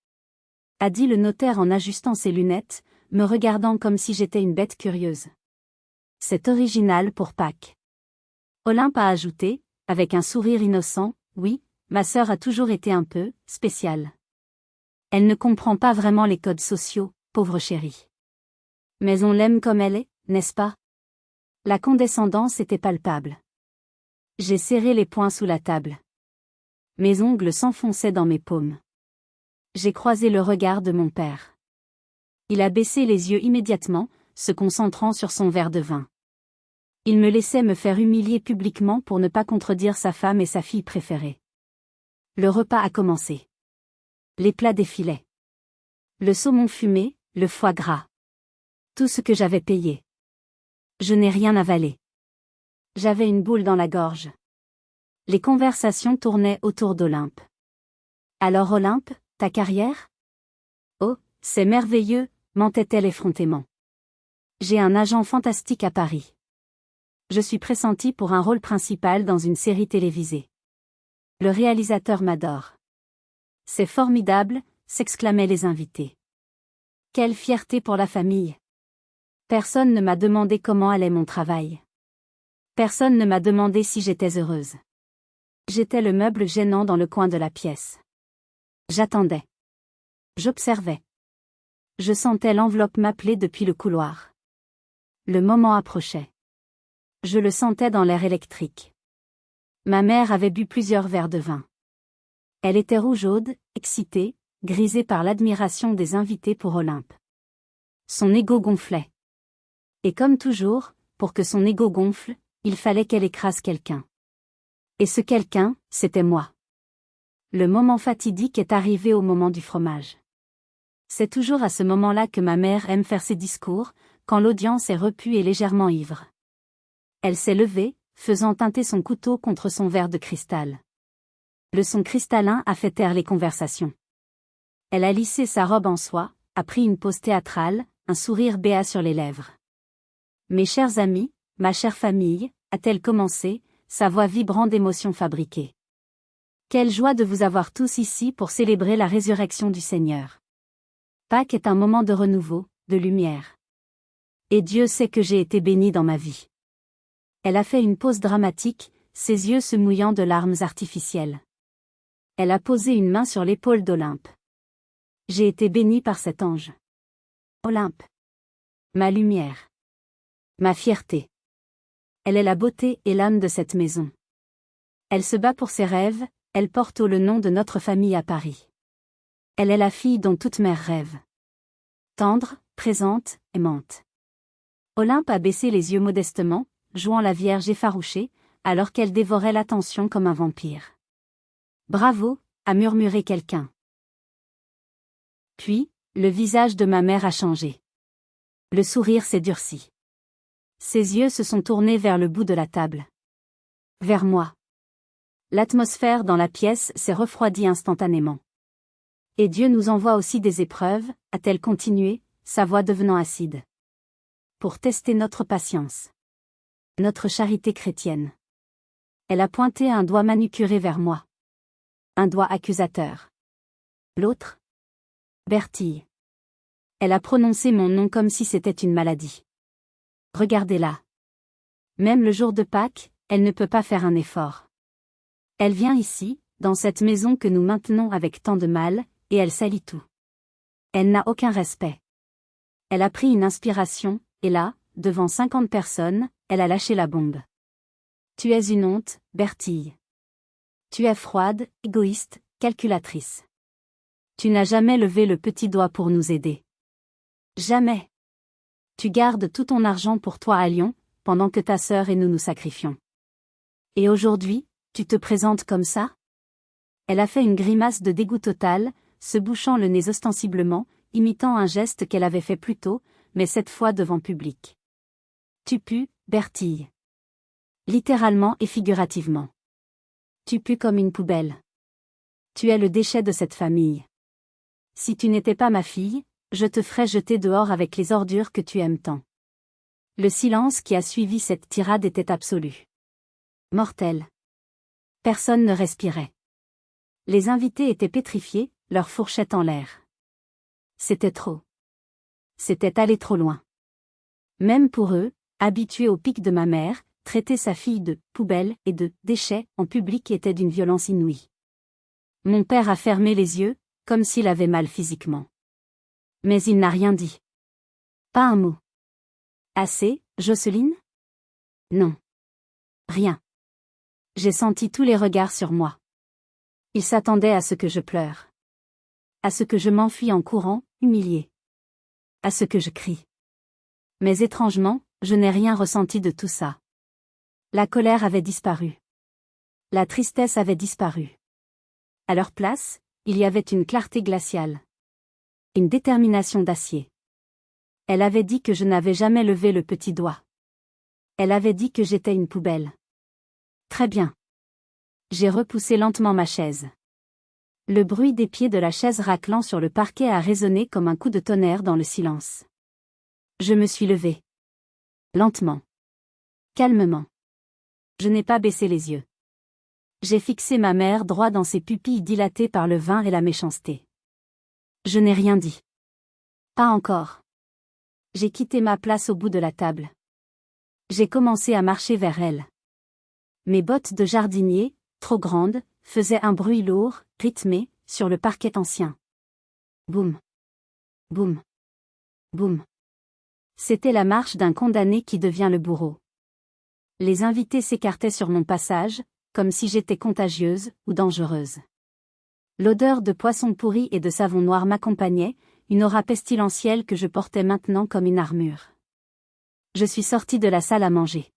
S1: a dit le notaire en ajustant ses lunettes, me regardant comme si j'étais une bête curieuse. C'est original pour Pâques. Olympe a ajouté, avec un sourire innocent, oui, ma sœur a toujours été un peu spéciale. Elle ne comprend pas vraiment les codes sociaux, pauvre chérie. Mais on l'aime comme elle est, n'est-ce pas? La condescendance était palpable. J'ai serré les poings sous la table. Mes ongles s'enfonçaient dans mes paumes. J'ai croisé le regard de mon père. Il a baissé les yeux immédiatement, se concentrant sur son verre de vin. Il me laissait me faire humilier publiquement pour ne pas contredire sa femme et sa fille préférée. Le repas a commencé. Les plats défilaient. Le saumon fumé, le foie gras. Tout ce que j'avais payé. Je n'ai rien avalé. J'avais une boule dans la gorge. Les conversations tournaient autour d'Olympe. Alors Olympe, ta carrière? Oh, c'est merveilleux, mentait-elle effrontément. J'ai un agent fantastique à Paris. Je suis pressentie pour un rôle principal dans une série télévisée. Le réalisateur m'adore. C'est formidable, s'exclamaient les invités. Quelle fierté pour la famille. Personne ne m'a demandé comment allait mon travail. Personne ne m'a demandé si j'étais heureuse. J'étais le meuble gênant dans le coin de la pièce. J'attendais. J'observais. Je sentais l'enveloppe m'appeler depuis le couloir. Le moment approchait. Je le sentais dans l'air électrique. Ma mère avait bu plusieurs verres de vin. Elle était rougeaude, excitée, grisée par l'admiration des invités pour Olympe. Son ego gonflait. Et comme toujours, pour que son ego gonfle, il fallait qu'elle écrase quelqu'un. Et ce quelqu'un, c'était moi. Le moment fatidique est arrivé au moment du fromage. C'est toujours à ce moment-là que ma mère aime faire ses discours, quand l'audience est repue et légèrement ivre. Elle s'est levée, faisant teinter son couteau contre son verre de cristal. Le son cristallin a fait taire les conversations. Elle a lissé sa robe en soie, a pris une pose théâtrale, un sourire béat sur les lèvres. Mes chers amis, ma chère famille, a-t-elle commencé, sa voix vibrant d'émotions fabriquées. Quelle joie de vous avoir tous ici pour célébrer la résurrection du Seigneur. Pâques est un moment de renouveau, de lumière. Et Dieu sait que j'ai été bénie dans ma vie. Elle a fait une pause dramatique, ses yeux se mouillant de larmes artificielles. Elle a posé une main sur l'épaule d'Olympe. J'ai été bénie par cet ange. Olympe. Ma lumière. Ma fierté. Elle est la beauté et l'âme de cette maison. Elle se bat pour ses rêves, elle porte haut le nom de notre famille à Paris. Elle est la fille dont toute mère rêve. Tendre, présente, aimante. Olympe a baissé les yeux modestement, jouant la vierge effarouchée, alors qu'elle dévorait l'attention comme un vampire. Bravo, a murmuré quelqu'un. Puis, le visage de ma mère a changé. Le sourire s'est durci. Ses yeux se sont tournés vers le bout de la table. Vers moi. L'atmosphère dans la pièce s'est refroidie instantanément. Et Dieu nous envoie aussi des épreuves, a-t-elle continué, sa voix devenant acide. Pour tester notre patience. Notre charité chrétienne. Elle a pointé un doigt manucuré vers moi. Un doigt accusateur. L'autre? Bertille. Elle a prononcé mon nom comme si c'était une maladie. Regardez-la. Même le jour de Pâques, elle ne peut pas faire un effort. Elle vient ici, dans cette maison que nous maintenons avec tant de mal, et elle salit tout. Elle n'a aucun respect. Elle a pris une inspiration, et là, devant 50 personnes, elle a lâché la bombe. Tu es une honte, Bertille. Tu es froide, égoïste, calculatrice. Tu n'as jamais levé le petit doigt pour nous aider. Jamais. Tu gardes tout ton argent pour toi à Lyon, pendant que ta sœur et nous nous sacrifions. Et aujourd'hui, tu te présentes comme ça? Elle a fait une grimace de dégoût total, se bouchant le nez ostensiblement, imitant un geste qu'elle avait fait plus tôt, mais cette fois devant public. Tu pues, Bertille. Littéralement et figurativement. Tu pues comme une poubelle. Tu es le déchet de cette famille. Si tu n'étais pas ma fille, je te ferais jeter dehors avec les ordures que tu aimes tant. Le silence qui a suivi cette tirade était absolu. Mortel. Personne ne respirait. Les invités étaient pétrifiés, leurs fourchettes en l'air. C'était trop. C'était aller trop loin. Même pour eux, habitués au pic de ma mère, traiter sa fille de « poubelle » et de « déchet » en public était d'une violence inouïe. Mon père a fermé les yeux, comme s'il avait mal physiquement. Mais il n'a rien dit. Pas un mot. Assez, Jocelyne? Non. Rien. J'ai senti tous les regards sur moi. Ils s'attendaient à ce que je pleure. À ce que je m'enfuis en courant, humiliée. À ce que je crie. Mais étrangement, je n'ai rien ressenti de tout ça. La colère avait disparu. La tristesse avait disparu. À leur place, il y avait une clarté glaciale. Une détermination d'acier. Elle avait dit que je n'avais jamais levé le petit doigt. Elle avait dit que j'étais une poubelle. Très bien. J'ai repoussé lentement ma chaise. Le bruit des pieds de la chaise raclant sur le parquet a résonné comme un coup de tonnerre dans le silence. Je me suis levée. Lentement. Calmement. Je n'ai pas baissé les yeux. J'ai fixé ma mère droit dans ses pupilles dilatées par le vin et la méchanceté. Je n'ai rien dit. Pas encore. J'ai quitté ma place au bout de la table. J'ai commencé à marcher vers elle. Mes bottes de jardinier, trop grandes, faisaient un bruit lourd, rythmé, sur le parquet ancien. Boum. Boum. Boum. C'était la marche d'un condamné qui devient le bourreau. Les invités s'écartaient sur mon passage, comme si j'étais contagieuse ou dangereuse. L'odeur de poisson pourri et de savon noir m'accompagnait, une aura pestilentielle que je portais maintenant comme une armure. Je suis sortie de la salle à manger.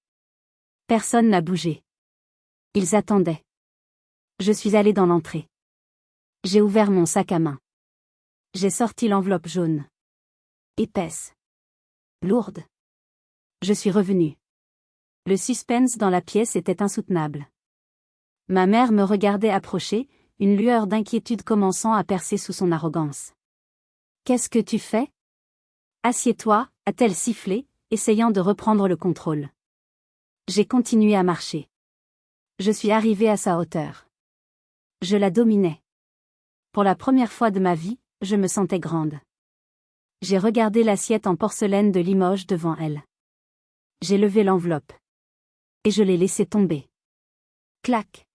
S1: Personne n'a bougé. Ils attendaient. Je suis allée dans l'entrée. J'ai ouvert mon sac à main. J'ai sorti l'enveloppe jaune. Épaisse. Lourde. Je suis revenue. Le suspense dans la pièce était insoutenable. Ma mère me regardait approcher, une lueur d'inquiétude commençant à percer sous son arrogance. « Qu'est-ce que tu fais ? Assieds-toi » a-t-elle sifflé, essayant de reprendre le contrôle. J'ai continué à marcher. Je suis arrivée à sa hauteur. Je la dominais. Pour la première fois de ma vie, je me sentais grande. J'ai regardé l'assiette en porcelaine de Limoges devant elle. J'ai levé l'enveloppe. Et je l'ai laissée tomber. Clac.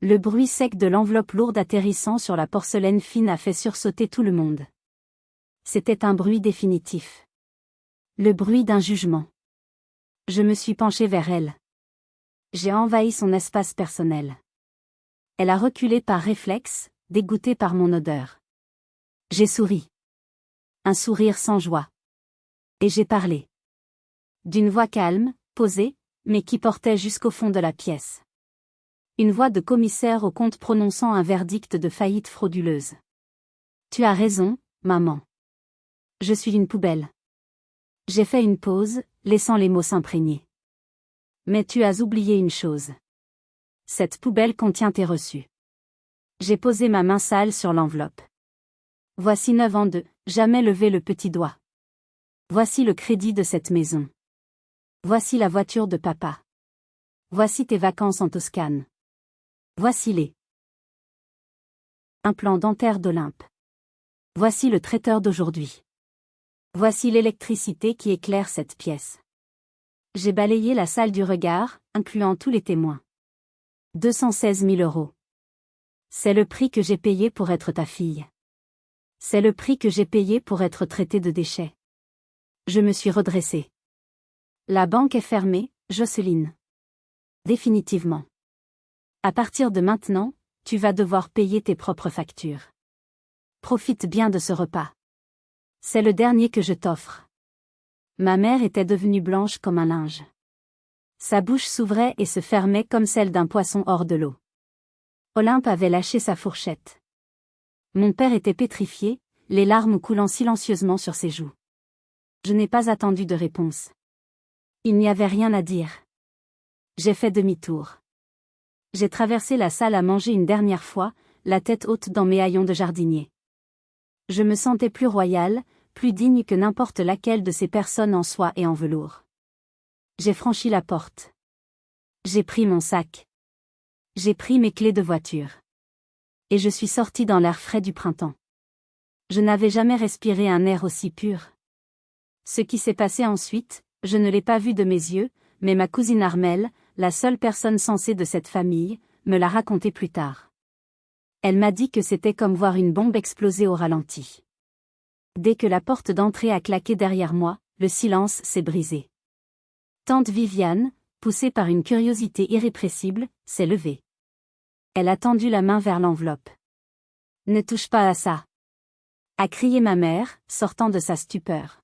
S1: Le bruit sec de l'enveloppe lourde atterrissant sur la porcelaine fine a fait sursauter tout le monde. C'était un bruit définitif. Le bruit d'un jugement. Je me suis penchée vers elle. J'ai envahi son espace personnel. Elle a reculé par réflexe, dégoûtée par mon odeur. J'ai souri. Un sourire sans joie. Et j'ai parlé. D'une voix calme, posée, mais qui portait jusqu'au fond de la pièce. Une voix de commissaire au compte prononçant un verdict de faillite frauduleuse. Tu as raison, maman. Je suis une poubelle. J'ai fait une pause, laissant les mots s'imprégner. Mais tu as oublié une chose. Cette poubelle contient tes reçus. J'ai posé ma main sale sur l'enveloppe. Voici 9 ans de « jamais lever le petit doigt ». Voici le crédit de cette maison. Voici la voiture de papa. Voici tes vacances en Toscane. Voici les implants dentaires d'Olympe. Voici le traiteur d'aujourd'hui. Voici l'électricité qui éclaire cette pièce. J'ai balayé la salle du regard, incluant tous les témoins. 216 000 euros. C'est le prix que j'ai payé pour être ta fille. C'est le prix que j'ai payé pour être traité de déchet. Je me suis redressée. La banque est fermée, Jocelyne. Définitivement. À partir de maintenant, tu vas devoir payer tes propres factures. Profite bien de ce repas. C'est le dernier que je t'offre. Ma mère était devenue blanche comme un linge. Sa bouche s'ouvrait et se fermait comme celle d'un poisson hors de l'eau. Olympe avait lâché sa fourchette. Mon père était pétrifié, les larmes coulant silencieusement sur ses joues. Je n'ai pas attendu de réponse. Il n'y avait rien à dire. J'ai fait demi-tour. J'ai traversé la salle à manger une dernière fois, la tête haute dans mes haillons de jardinier. Je me sentais plus royale, plus digne que n'importe laquelle de ces personnes en soie et en velours. J'ai franchi la porte. J'ai pris mon sac. J'ai pris mes clés de voiture. Et je suis sortie dans l'air frais du printemps. Je n'avais jamais respiré un air aussi pur. Ce qui s'est passé ensuite, je ne l'ai pas vu de mes yeux, mais ma cousine Armelle, la seule personne sensée de cette famille, me l'a raconté plus tard. Elle m'a dit que c'était comme voir une bombe exploser au ralenti. Dès que la porte d'entrée a claqué derrière moi, le silence s'est brisé. Tante Viviane, poussée par une curiosité irrépressible, s'est levée. Elle a tendu la main vers l'enveloppe. « Ne touche pas à ça !» a crié ma mère, sortant de sa stupeur.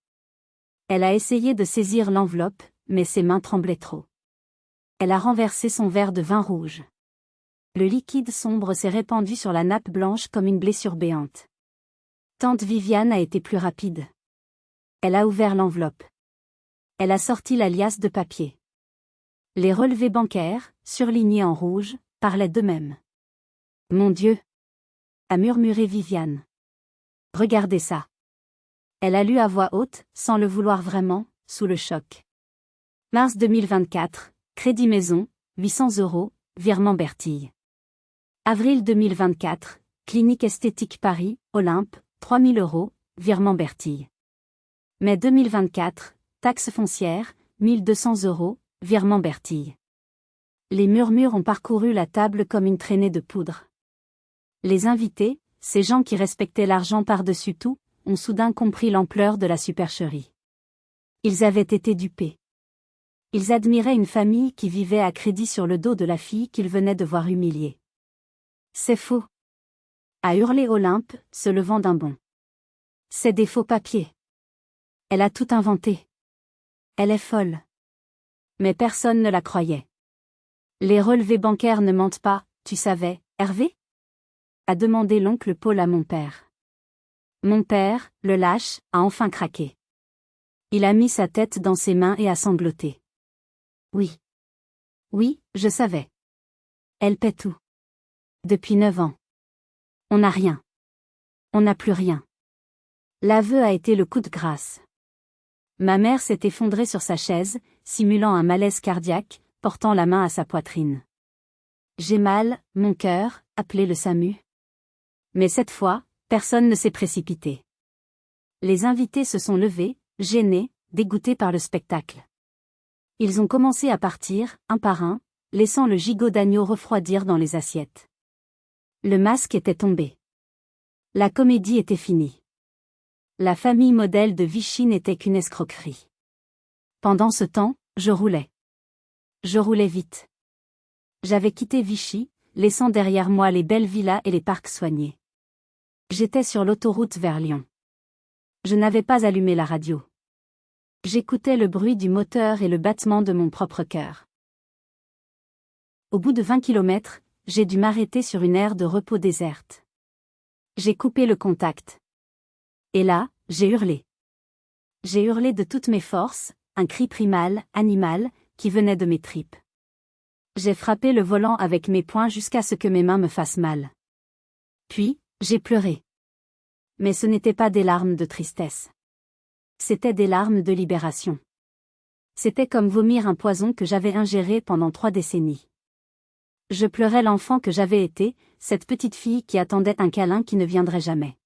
S1: Elle a essayé de saisir l'enveloppe, mais ses mains tremblaient trop. Elle a renversé son verre de vin rouge. Le liquide sombre s'est répandu sur la nappe blanche comme une blessure béante. Tante Viviane a été plus rapide. Elle a ouvert l'enveloppe. Elle a sorti la liasse de papier. Les relevés bancaires, surlignés en rouge, parlaient d'eux-mêmes. « Mon Dieu !» a murmuré Viviane. « Regardez ça !» Elle a lu à voix haute, sans le vouloir vraiment, sous le choc. Mars 2024, Crédit Maison, 800 €, virement Bertille. Avril 2024, Clinique Esthétique Paris, Olympe, 3 000 €, virement Bertille. Mai 2024, Taxe foncière, 1 200 €, virement Bertille. Les murmures ont parcouru la table comme une traînée de poudre. Les invités, ces gens qui respectaient l'argent par-dessus tout, ont soudain compris l'ampleur de la supercherie. Ils avaient été dupés. Ils admiraient une famille qui vivait à crédit sur le dos de la fille qu'ils venaient de voir humiliée. « C'est faux !» a hurlé Olympe, se levant d'un bond. « C'est des faux papiers. Elle a tout inventé. Elle est folle. » Mais personne ne la croyait. « Les relevés bancaires ne mentent pas, tu savais, Hervé ?» a demandé l'oncle Paul à mon père. Mon père, le lâche, a enfin craqué. Il a mis sa tête dans ses mains et a sangloté. Oui. Oui, je savais. Elle paie tout. Depuis 9 ans. On n'a rien. On n'a plus rien. L'aveu a été le coup de grâce. Ma mère s'est effondrée sur sa chaise, simulant un malaise cardiaque, portant la main à sa poitrine. J'ai mal, mon cœur, appelé le SAMU. Mais cette fois, personne ne s'est précipité. Les invités se sont levés, gênés, dégoûtés par le spectacle. Ils ont commencé à partir, un par un, laissant le gigot d'agneau refroidir dans les assiettes. Le masque était tombé. La comédie était finie. La famille modèle de Vichy n'était qu'une escroquerie. Pendant ce temps, je roulais. Je roulais vite. J'avais quitté Vichy, laissant derrière moi les belles villas et les parcs soignés. J'étais sur l'autoroute vers Lyon. Je n'avais pas allumé la radio. J'écoutais le bruit du moteur et le battement de mon propre cœur. Au bout de 20 kilomètres, j'ai dû m'arrêter sur une aire de repos déserte. J'ai coupé le contact. Et là, j'ai hurlé. J'ai hurlé de toutes mes forces, un cri primal, animal, qui venait de mes tripes. J'ai frappé le volant avec mes poings jusqu'à ce que mes mains me fassent mal. Puis, j'ai pleuré. Mais ce n'étaient pas des larmes de tristesse. C'étaient des larmes de libération. C'était comme vomir un poison que j'avais ingéré pendant 3 décennies. Je pleurais l'enfant que j'avais été, cette petite fille qui attendait un câlin qui ne viendrait jamais.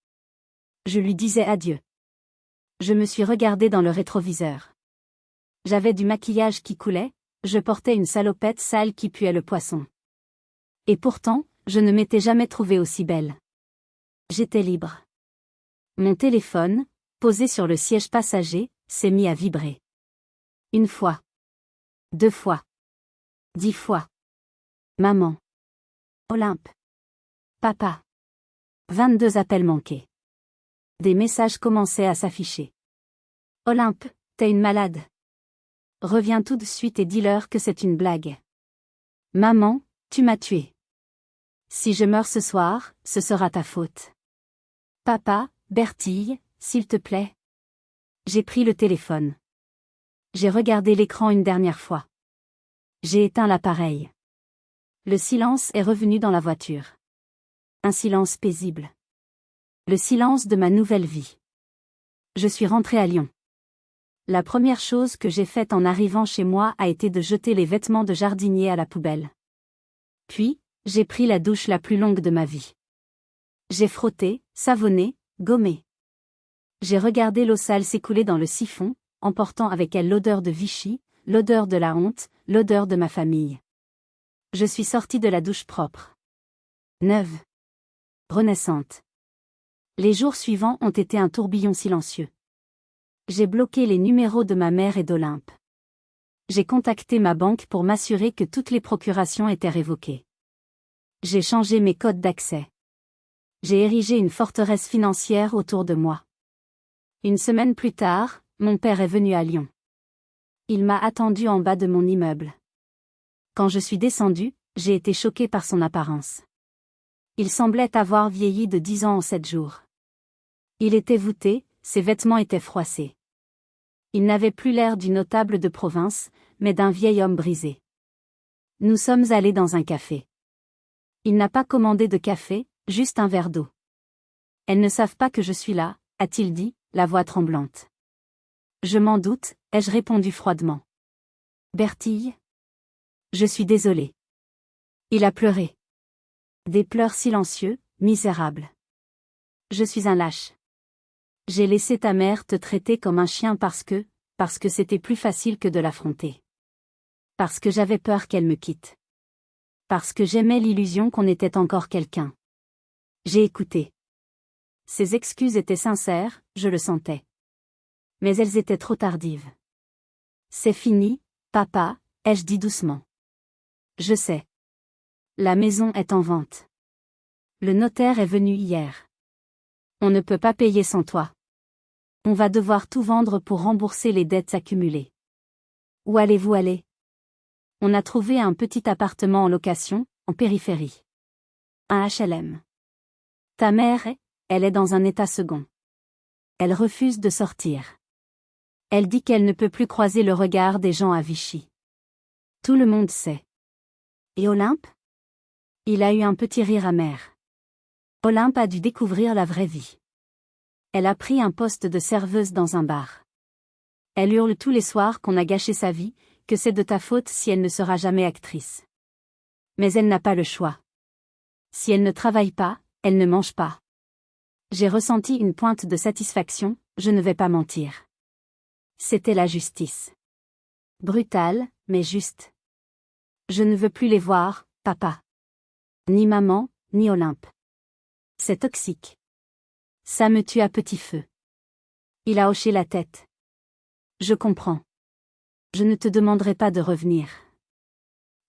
S1: Je lui disais adieu. Je me suis regardée dans le rétroviseur. J'avais du maquillage qui coulait, je portais une salopette sale qui puait le poisson. Et pourtant, je ne m'étais jamais trouvée aussi belle. J'étais libre. Mon téléphone, posé sur le siège passager, s'est mis à vibrer. 1 fois. 2 fois. 10 fois. Maman. Olympe. Papa. 22 appels manqués. Des messages commençaient à s'afficher. Olympe, t'es une malade. Reviens tout de suite et dis-leur que c'est une blague. Maman, tu m'as tué. Si je meurs ce soir, ce sera ta faute. Papa, Bertille, s'il te plaît. J'ai pris le téléphone. J'ai regardé l'écran une dernière fois. J'ai éteint l'appareil. Le silence est revenu dans la voiture. Un silence paisible. Le silence de ma nouvelle vie. Je suis rentrée à Lyon. La première chose que j'ai faite en arrivant chez moi a été de jeter les vêtements de jardinier à la poubelle. Puis, j'ai pris la douche la plus longue de ma vie. J'ai frotté, savonné, gommé. J'ai regardé l'eau sale s'écouler dans le siphon, emportant avec elle l'odeur de Vichy, l'odeur de la honte, l'odeur de ma famille. Je suis sortie de la douche propre. Neuve. Renaissante. Les jours suivants ont été un tourbillon silencieux. J'ai bloqué les numéros de ma mère et d'Olympe. J'ai contacté ma banque pour m'assurer que toutes les procurations étaient révoquées. J'ai changé mes codes d'accès. J'ai érigé une forteresse financière autour de moi. 1 semaine plus tard, mon père est venu à Lyon. Il m'a attendu en bas de mon immeuble. Quand je suis descendue, j'ai été choquée par son apparence. Il semblait avoir vieilli de 10 ans en 7 jours. Il était voûté, ses vêtements étaient froissés. Il n'avait plus l'air du notable de province, mais d'un vieil homme brisé. Nous sommes allés dans un café. Il n'a pas commandé de café, juste un verre d'eau. Elles ne savent pas que je suis là, a-t-il dit, la voix tremblante. Je m'en doute, ai-je répondu froidement. Bertille? Je suis désolée. Il a pleuré. Des pleurs silencieux, misérables. Je suis un lâche. J'ai laissé ta mère te traiter comme un chien parce que c'était plus facile que de l'affronter. Parce que j'avais peur qu'elle me quitte. Parce que j'aimais l'illusion qu'on était encore quelqu'un. J'ai écouté. Ses excuses étaient sincères, je le sentais. Mais elles étaient trop tardives. C'est fini, papa, ai-je dit doucement. Je sais. La maison est en vente. Le notaire est venu hier. On ne peut pas payer sans toi. On va devoir tout vendre pour rembourser les dettes accumulées. Où allez-vous aller? On a trouvé un petit appartement en location, en périphérie. Un HLM. Ta mère elle est dans un état second. Elle refuse de sortir. Elle dit qu'elle ne peut plus croiser le regard des gens à Vichy. Tout le monde sait. Et Olympe? Il a eu un petit rire amer. Olympe a dû découvrir la vraie vie. Elle a pris un poste de serveuse dans un bar. Elle hurle tous les soirs qu'on a gâché sa vie, que c'est de ta faute si elle ne sera jamais actrice. Mais elle n'a pas le choix. Si elle ne travaille pas, elle ne mange pas. J'ai ressenti une pointe de satisfaction, je ne vais pas mentir. C'était la justice. Brutale, mais juste. Je ne veux plus les voir, papa. Ni maman, ni Olympe. C'est toxique. Ça me tue à petit feu. Il a hoché la tête. Je comprends. Je ne te demanderai pas de revenir.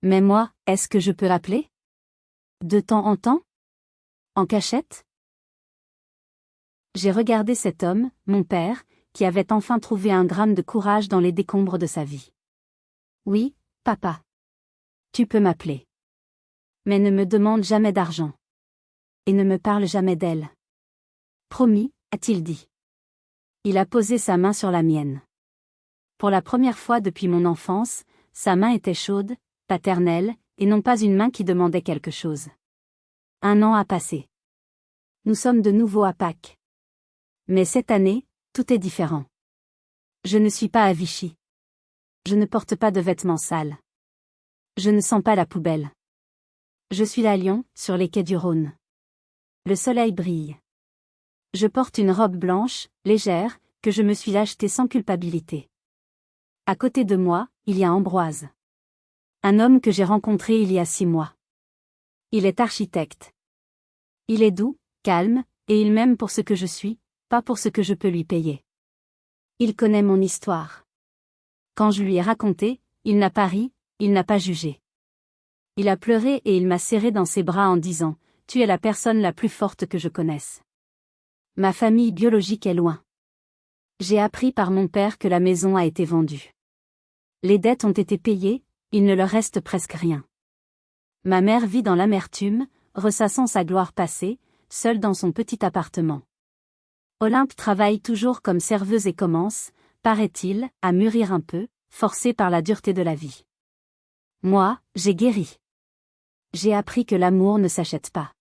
S1: Mais moi, est-ce que je peux l'appeler? De temps en temps? En cachette? J'ai regardé cet homme, mon père, qui avait enfin trouvé un gramme de courage dans les décombres de sa vie. Oui, papa. Tu peux m'appeler. Mais ne me demande jamais d'argent. Et ne me parle jamais d'elle. Promis, a-t-il dit. Il a posé sa main sur la mienne. Pour la première fois depuis mon enfance, sa main était chaude, paternelle, et non pas une main qui demandait quelque chose. 1 an a passé. Nous sommes de nouveau à Pâques. Mais cette année, tout est différent. Je ne suis pas à Vichy. Je ne porte pas de vêtements sales. Je ne sens pas la poubelle. Je suis à Lyon, sur les quais du Rhône. Le soleil brille. Je porte une robe blanche, légère, que je me suis achetée sans culpabilité. À côté de moi, il y a Ambroise. Un homme que j'ai rencontré il y a 6 mois. Il est architecte. Il est doux, calme, et il m'aime pour ce que je suis, pas pour ce que je peux lui payer. Il connaît mon histoire. Quand je lui ai raconté, il n'a pas ri, il n'a pas jugé. Il a pleuré et il m'a serré dans ses bras en disant « Tu es la personne la plus forte que je connaisse. » Ma famille biologique est loin. J'ai appris par mon père que la maison a été vendue. Les dettes ont été payées, il ne leur reste presque rien. Ma mère vit dans l'amertume, ressassant sa gloire passée, seule dans son petit appartement. Olympe travaille toujours comme serveuse et commence, paraît-il, à mûrir un peu, forcée par la dureté de la vie. Moi, j'ai guéri. J'ai appris que l'amour ne s'achète pas.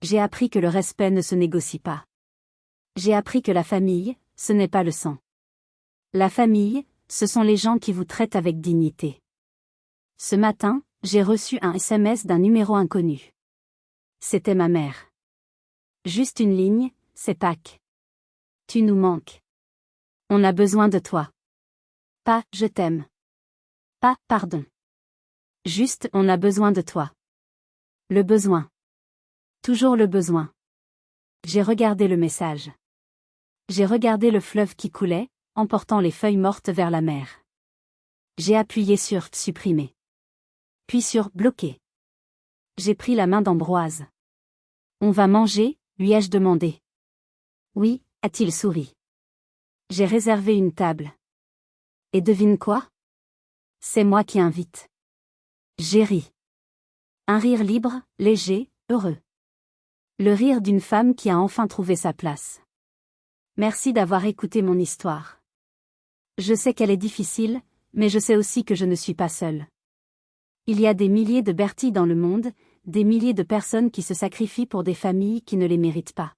S1: J'ai appris que le respect ne se négocie pas. J'ai appris que la famille, ce n'est pas le sang. La famille, ce sont les gens qui vous traitent avec dignité. Ce matin, j'ai reçu un SMS d'un numéro inconnu. C'était ma mère. Juste une ligne, c'est Pâques. Tu nous manques. On a besoin de toi. Pas, je t'aime. Pas, pardon. Juste, on a besoin de toi. Le besoin. Toujours le besoin. J'ai regardé le message. J'ai regardé le fleuve qui coulait, emportant les feuilles mortes vers la mer. J'ai appuyé sur « Supprimer ». Puis sur « Bloquer ». J'ai pris la main d'Ambroise. « On va manger ?» lui ai-je demandé. « Oui », a-t-il souri. J'ai réservé une table. Et devine quoi? C'est moi qui invite. J'ai ri. Un rire libre, léger, heureux. Le rire d'une femme qui a enfin trouvé sa place. Merci d'avoir écouté mon histoire. Je sais qu'elle est difficile, mais je sais aussi que je ne suis pas seule. Il y a des milliers de Bertie dans le monde, des milliers de personnes qui se sacrifient pour des familles qui ne les méritent pas.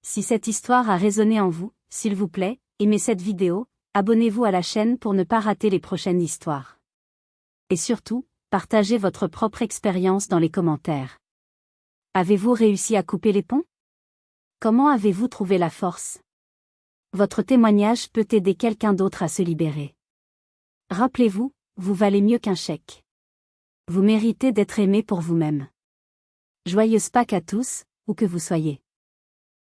S1: Si cette histoire a résonné en vous, s'il vous plaît, aimez cette vidéo, abonnez-vous à la chaîne pour ne pas rater les prochaines histoires. Et surtout, partagez votre propre expérience dans les commentaires. Avez-vous réussi à couper les ponts? Comment avez-vous trouvé la force? Votre témoignage peut aider quelqu'un d'autre à se libérer. Rappelez-vous, vous valez mieux qu'un chèque. Vous méritez d'être aimé pour vous-même. Joyeuse Pâques à tous, où que vous soyez.